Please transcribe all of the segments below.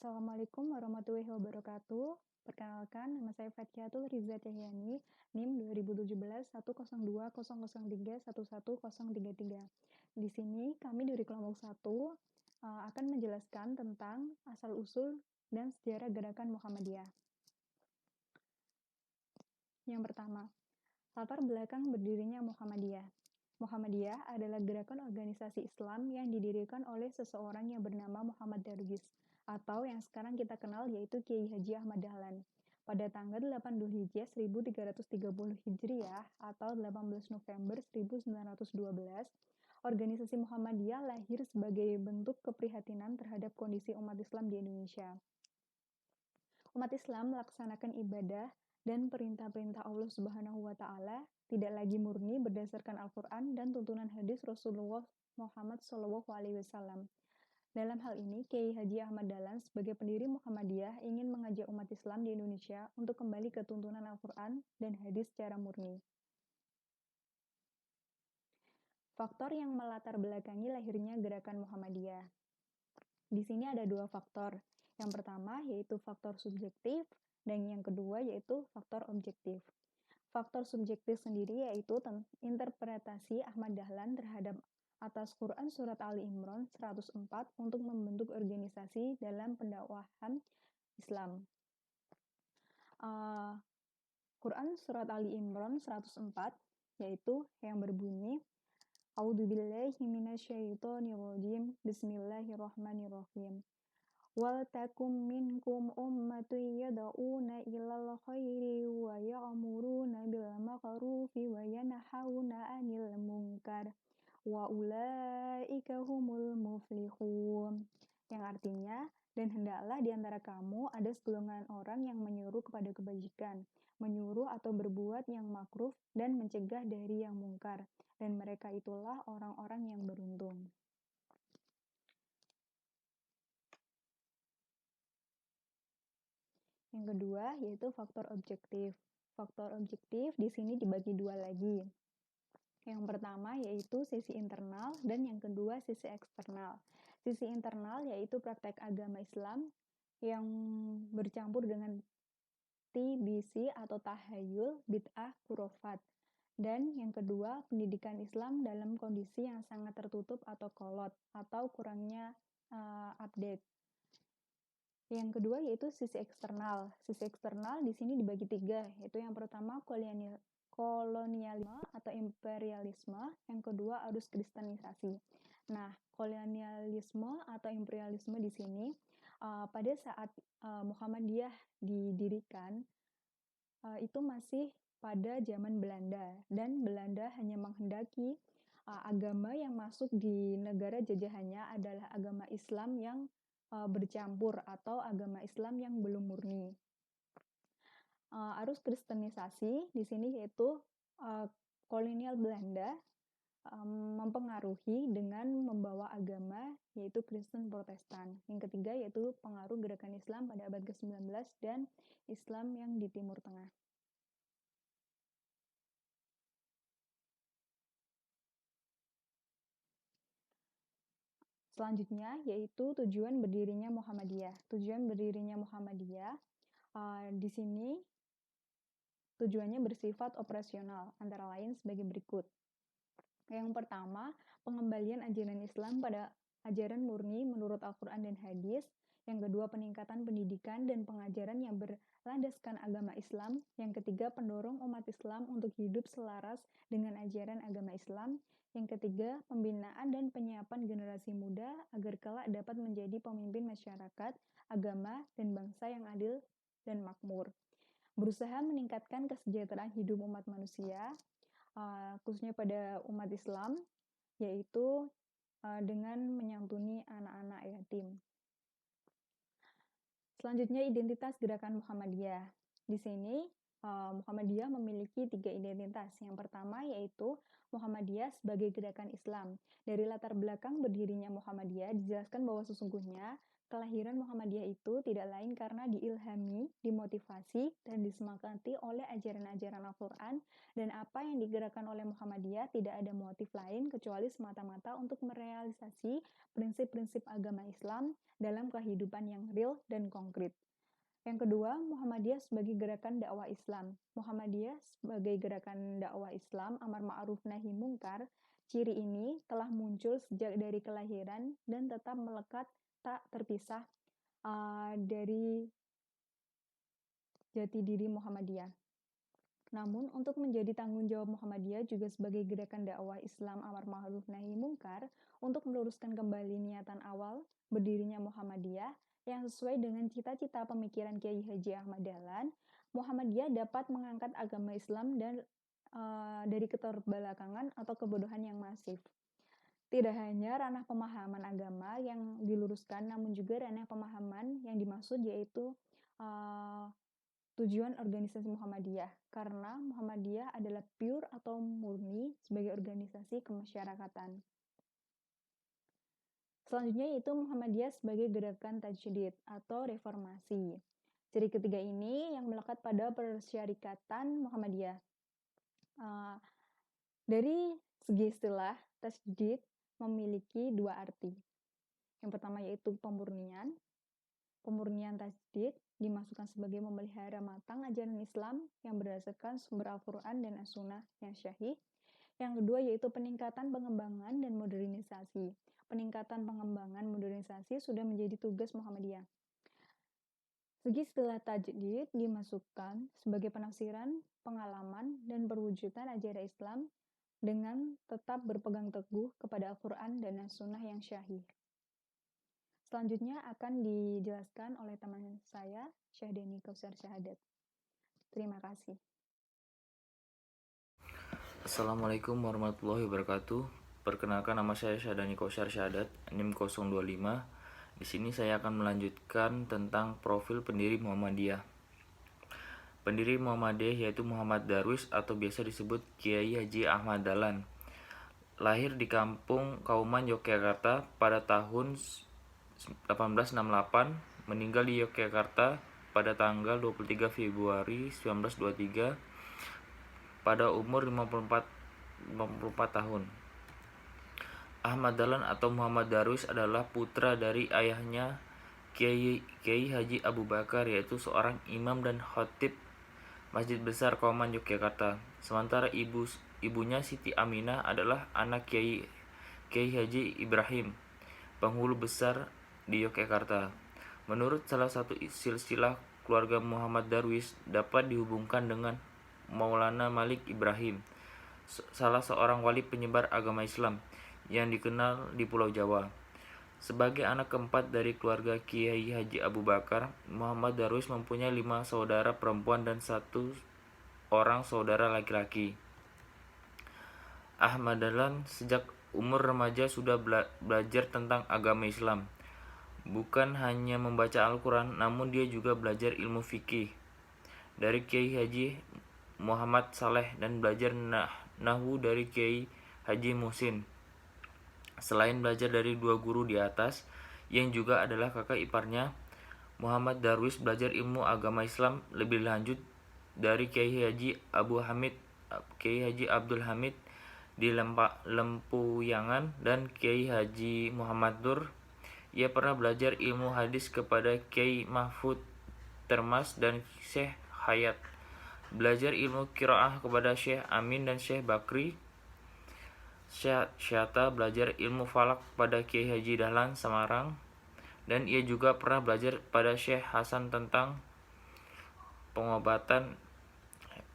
Assalamualaikum warahmatullahi wabarakatuh. Perkenalkan, nama saya Fathiatul Riza Cahyani, NIM 2017 10200311133. Di sini kami dari kelompok 1 akan menjelaskan tentang asal-usul dan sejarah gerakan Muhammadiyah. Yang pertama, latar belakang berdirinya Muhammadiyah. Muhammadiyah adalah gerakan organisasi Islam yang didirikan oleh seseorang yang bernama Muhammad Darwis, atau yang sekarang kita kenal yaitu Kiai Haji Ahmad Dahlan. Pada tanggal 8 Dzulhijjah 1330 Hijriah atau 18 November 1912, organisasi Muhammadiyah lahir sebagai bentuk keprihatinan terhadap kondisi umat Islam di Indonesia. Umat Islam melaksanakan ibadah dan perintah-perintah Allah Subhanahu wa Ta'ala tidak lagi murni berdasarkan Al-Quran dan tuntunan hadis Rasulullah Muhammad SAW. Dalam hal ini, Kiai Haji Ahmad Dahlan sebagai pendiri Muhammadiyah ingin mengajak umat Islam di Indonesia untuk kembali ke tuntunan Al-Quran dan hadis secara murni. Faktor yang melatar belakangi lahirnya gerakan Muhammadiyah. Di sini ada dua faktor. Yang pertama yaitu faktor subjektif dan yang kedua yaitu faktor objektif. Faktor subjektif sendiri yaitu interpretasi Ahmad Dahlan terhadap atas Quran Surat Ali Imran 104 untuk membentuk organisasi dalam pendakwahan Islam. Quran Surat Ali Imran 104 yaitu yang berbunyi A'udzubillahi minasyaitonirrajim Bismillahirrahmanirrahim Wal takum minkum ummatun yad'una ilal khairi wa ya'muruna bil ma'rufi wa yanhauna 'anil munkar wa ulaika humul muflihun. Yang artinya, dan hendaklah di antara kamu ada segolongan orang yang menyuruh kepada kebajikan, menyuruh atau berbuat yang makruh dan mencegah dari yang mungkar, dan mereka itulah orang-orang yang beruntung. Yang kedua yaitu faktor objektif. Faktor objektif di sini dibagi dua lagi. Yang pertama yaitu sisi internal dan yang kedua sisi eksternal. Sisi internal yaitu praktek agama Islam yang bercampur dengan TBC atau tahayul, bid'ah, khurafat. Dan yang kedua, pendidikan Islam dalam kondisi yang sangat tertutup atau kolot atau kurangnya update. Yang kedua yaitu sisi eksternal. Sisi eksternal di sini dibagi tiga, yaitu yang pertama kolonialisme atau imperialisme, yang kedua arus kristenisasi. Nah, kolonialisme atau imperialisme di sini pada saat Muhammadiyah didirikan itu masih pada zaman Belanda dan Belanda hanya menghendaki agama yang masuk di negara jajahannya adalah agama Islam yang bercampur atau agama Islam yang belum murni. Arus kristenisasi di sini yaitu kolonial Belanda mempengaruhi dengan membawa agama yaitu Kristen Protestan. Yang ketiga yaitu pengaruh gerakan Islam pada abad ke-19 dan Islam yang di Timur Tengah. Selanjutnya yaitu tujuan berdirinya Muhammadiyah. Tujuan berdirinya Muhammadiyah di sini tujuannya bersifat operasional, antara lain sebagai berikut. Yang pertama, pengembalian ajaran Islam pada ajaran murni menurut Al-Quran dan Hadis. Yang kedua, peningkatan pendidikan dan pengajaran yang berlandaskan agama Islam. Yang ketiga, pendorong umat Islam untuk hidup selaras dengan ajaran agama Islam. Yang ketiga, pembinaan dan penyiapan generasi muda agar kelak dapat menjadi pemimpin masyarakat, agama, dan bangsa yang adil dan makmur. Berusaha meningkatkan kesejahteraan hidup umat manusia, khususnya pada umat Islam, yaitu dengan menyantuni anak-anak yatim. Selanjutnya, identitas gerakan Muhammadiyah. Di sini Muhammadiyah memiliki 3 identitas. Yang pertama yaitu Muhammadiyah sebagai gerakan Islam. Dari latar belakang berdirinya Muhammadiyah dijelaskan bahwa sesungguhnya kelahiran Muhammadiyah itu tidak lain karena diilhami, dimotivasi, dan disemangati oleh ajaran-ajaran Al-Quran, dan apa yang digerakkan oleh Muhammadiyah tidak ada motif lain kecuali semata-mata untuk merealisasi prinsip-prinsip agama Islam dalam kehidupan yang real dan konkret. Yang kedua, Muhammadiyah sebagai gerakan dakwah Islam. Muhammadiyah sebagai gerakan dakwah Islam, amar ma'ruf nahi mungkar, ciri ini telah muncul sejak dari kelahiran dan tetap melekat tak terpisah dari jati diri Muhammadiyah. Namun, untuk menjadi tanggung jawab Muhammadiyah juga sebagai gerakan dakwah Islam amar ma'ruf nahi mungkar untuk meluruskan kembali niatan awal berdirinya Muhammadiyah yang sesuai dengan cita-cita pemikiran Kiai Haji Ahmad Dahlan, Muhammadiyah dapat mengangkat agama Islam dan dari keterbelakangan atau kebodohan yang masif. Tidak hanya ranah pemahaman agama yang diluruskan, namun juga ranah pemahaman yang dimaksud yaitu tujuan organisasi Muhammadiyah, karena Muhammadiyah adalah pure atau murni sebagai organisasi kemasyarakatan. Selanjutnya yaitu Muhammadiyah sebagai gerakan tajdid atau reformasi. Ciri ketiga ini yang melekat pada persyarikatan Muhammadiyah. Dari segi istilah, tajdid memiliki dua arti. Yang pertama yaitu pemurnian. Pemurnian tajdid dimasukkan sebagai memelihara matang ajaran Islam yang berdasarkan sumber Al-Quran dan As-Sunnah yang syahih. Yang kedua yaitu peningkatan pengembangan dan modernisasi. Peningkatan pengembangan modernisasi sudah menjadi tugas Muhammadiyah. Segi istilah tajdid dimasukkan sebagai penafsiran, pengalaman, dan perwujudan ajaran Islam dengan tetap berpegang teguh kepada Al-Quran dan As-Sunnah yang syahih. Selanjutnya akan dijelaskan oleh teman saya, Syahdani Kausar Syahadat. Terima kasih. Assalamualaikum warahmatullahi wabarakatuh. Perkenalkan, nama saya Syahdani Kausar Syahadat, NIM 025. Di sini saya akan melanjutkan tentang profil pendiri Muhammadiyah. Pendiri Muhammadiyah yaitu Muhammad Darwis atau biasa disebut Kiai Haji Ahmad Dahlan. Lahir di Kampung Kauman, Yogyakarta pada tahun 1868, meninggal di Yogyakarta pada tanggal 23 Februari 1923 pada umur 54 tahun. Ahmad Dahlan atau Muhammad Darwis adalah putra dari ayahnya Kiai Haji Abu Bakar, yaitu seorang imam dan khatib Masjid Besar Kauman, Yogyakarta. Sementara ibunya Siti Aminah adalah anak Kiai Haji Ibrahim, penghulu besar di Yogyakarta. Menurut salah satu silsilah keluarga Muhammad Darwis dapat dihubungkan dengan Maulana Malik Ibrahim, salah seorang wali penyebar agama Islam yang dikenal di Pulau Jawa. Sebagai anak keempat dari keluarga Kiai Haji Abu Bakar, Muhammad Darwis mempunyai 5 saudara perempuan dan 1 orang saudara laki-laki. Ahmad Dahlan sejak umur remaja sudah belajar tentang agama Islam. Bukan hanya membaca Al-Quran, namun dia juga belajar ilmu fikih dari Kiai Haji Muhammad Saleh dan belajar nahwu dari Kiai Haji Muhsin. Selain belajar dari 2 guru di atas yang juga adalah kakak iparnya, Muhammad Darwis belajar ilmu agama Islam lebih lanjut dari Kiai Haji Abdul Hamid di Lempuyangan dan Kiai Haji Muhammad Nur. Ia pernah belajar ilmu hadis kepada Kiai Mahfud Termas dan Syekh Hayat. Belajar ilmu qiraah kepada Syekh Amin dan Syekh Bakri. Syata belajar ilmu falak pada Kiai Haji Dahlan Semarang, dan ia juga pernah belajar pada Syekh Hasan tentang pengobatan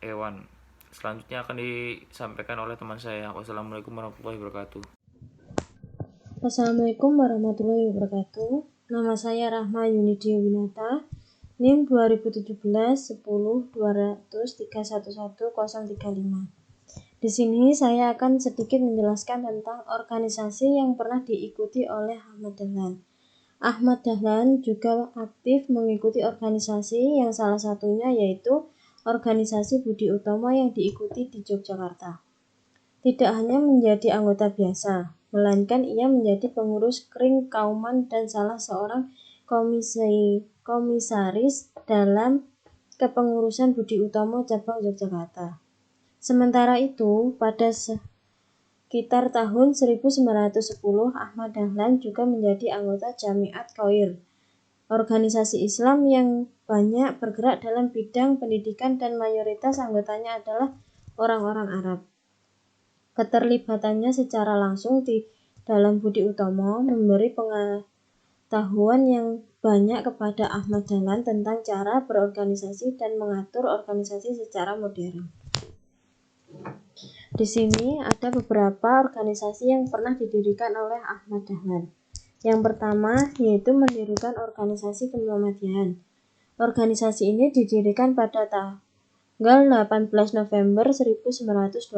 hewan. Selanjutnya akan disampaikan oleh teman saya. Wassalamualaikum warahmatullahi wabarakatuh. Assalamualaikum warahmatullahi wabarakatuh. Nama saya Rahma Yunidia Winata, NIM 2017 10 200 311 035. Di sini saya akan sedikit menjelaskan tentang organisasi yang pernah diikuti oleh Ahmad Dahlan. Ahmad Dahlan juga aktif mengikuti organisasi yang salah satunya yaitu organisasi Budi Utomo yang diikuti di Yogyakarta. Tidak hanya menjadi anggota biasa, melainkan ia menjadi pengurus Kring Kauman dan salah seorang komisaris dalam kepengurusan Budi Utomo cabang Yogyakarta. Sementara itu, pada sekitar tahun 1910, Ahmad Dahlan juga menjadi anggota Jamiat Khair, organisasi Islam yang banyak bergerak dalam bidang pendidikan dan mayoritas anggotanya adalah orang-orang Arab. Keterlibatannya secara langsung di dalam Budi Utomo memberi pengetahuan yang banyak kepada Ahmad Dahlan tentang cara berorganisasi dan mengatur organisasi secara modern. Di sini ada beberapa organisasi yang pernah didirikan oleh Ahmad Dahlan. Yang pertama yaitu mendirikan organisasi Kemuhammadiyaan. Organisasi ini didirikan pada tanggal 18 November 1912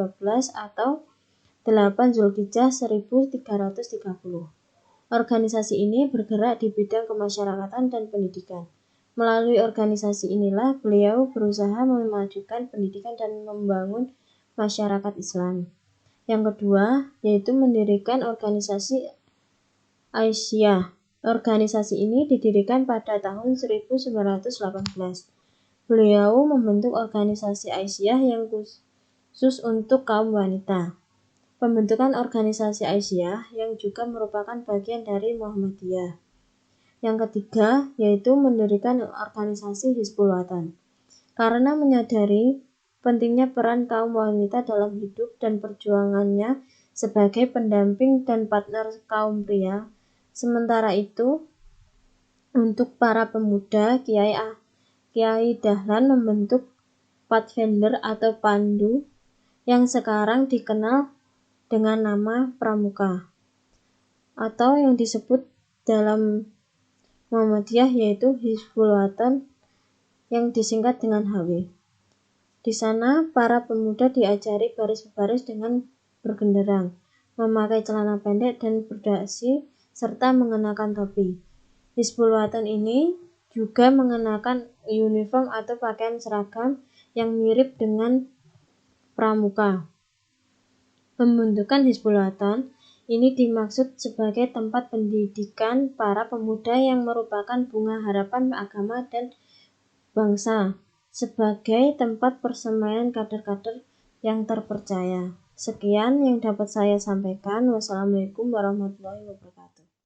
atau 8 Zulhijjah 1330. Organisasi ini bergerak di bidang kemasyarakatan dan pendidikan. Melalui organisasi inilah beliau berusaha memajukan pendidikan dan membangun masyarakat Islam. Yang kedua yaitu mendirikan organisasi Aisyah. Organisasi ini didirikan pada tahun 1918. Beliau membentuk organisasi Aisyah yang khusus untuk kaum wanita. Pembentukan organisasi Aisyah yang juga merupakan bagian dari Muhammadiyah. Yang ketiga yaitu mendirikan organisasi Hizbul Wathan. Karena menyadari pentingnya peran kaum wanita dalam hidup dan perjuangannya sebagai pendamping dan partner kaum pria. Sementara itu, untuk para pemuda, Kiai Dahlan membentuk Pathfinder atau Pandu yang sekarang dikenal dengan nama Pramuka atau yang disebut dalam Muhammadiyah yaitu Hizbul Wathan yang disingkat dengan HW. Di sana para pemuda diajari baris-baris dengan bergenderang, memakai celana pendek dan berdasi serta mengenakan topi. Hizbul Wathan ini juga mengenakan uniform atau pakaian seragam yang mirip dengan pramuka. Pembentukan Hizbul Wathan ini dimaksud sebagai tempat pendidikan para pemuda yang merupakan bunga harapan agama dan bangsa, sebagai tempat persemaian kader-kader yang terpercaya. Sekian yang dapat saya sampaikan. Wassalamualaikum warahmatullahi wabarakatuh.